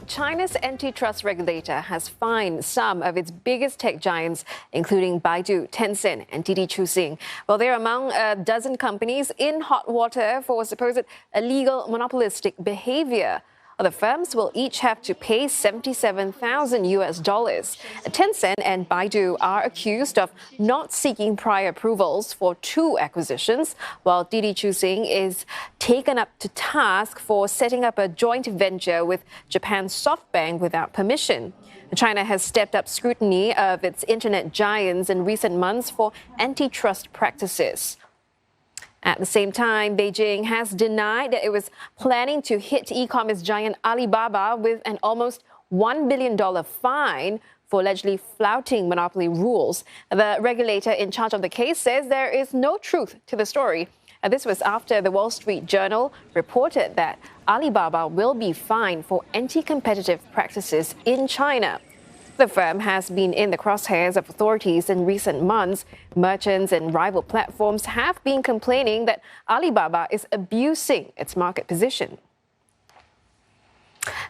China's antitrust regulator has fined some of its biggest tech giants, including Baidu, Tencent, and Didi Chuxing. Well, they're among a dozen companies in hot water for supposed illegal monopolistic behavior. The firms will each have to pay $77,000. Tencent and Baidu are accused of not seeking prior approvals for 2 acquisitions, while Didi Chuxing is taken up to task for setting up a joint venture with Japan's SoftBank without permission. China has stepped up scrutiny of its internet giants in recent months for antitrust practices. At the same time, Beijing has denied that it was planning to hit e-commerce giant Alibaba with an almost $1 billion fine for allegedly flouting monopoly rules. The regulator in charge of the case says there is no truth to the story. This was after the Wall Street Journal reported that Alibaba will be fined for anti-competitive practices in China. The firm has been in the crosshairs of authorities in recent months. Merchants and rival platforms have been complaining that Alibaba is abusing its market position.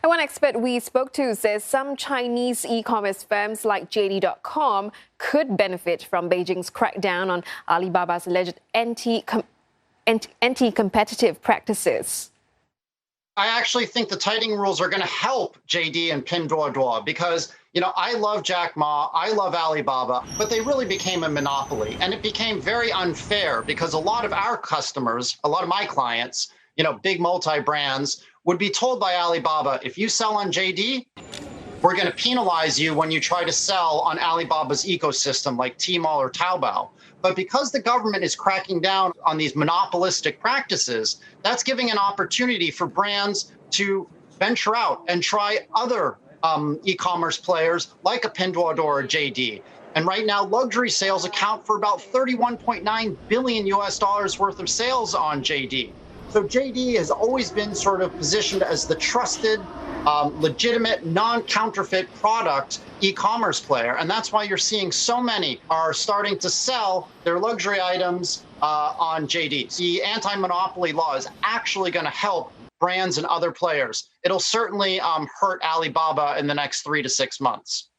And one expert we spoke to says some Chinese e-commerce firms like JD.com could benefit from Beijing's crackdown on Alibaba's alleged anti-competitive practices. I actually think the tightening rules are going to help JD and Pinduoduo because, I love Jack Ma, I love Alibaba, but they really became a monopoly. And it became very unfair because a lot of our customers, a lot of my clients, big multi-brands, would be told by Alibaba, if you sell on JD, we're going to penalize you when you try to sell on Alibaba's ecosystem like Tmall or Taobao. But because the government is cracking down on these monopolistic practices, that's giving an opportunity for brands to venture out and try other e-commerce players like a Pinduoduo or a JD. And right now, luxury sales account for about $31.9 billion worth of sales on JD. So JD has always been sort of positioned as the trusted, legitimate, non-counterfeit product e-commerce player. And that's why you're seeing so many are starting to sell their luxury items on JD. The anti-monopoly law is actually going to help brands and other players. It'll certainly hurt Alibaba in the next 3 to 6 months.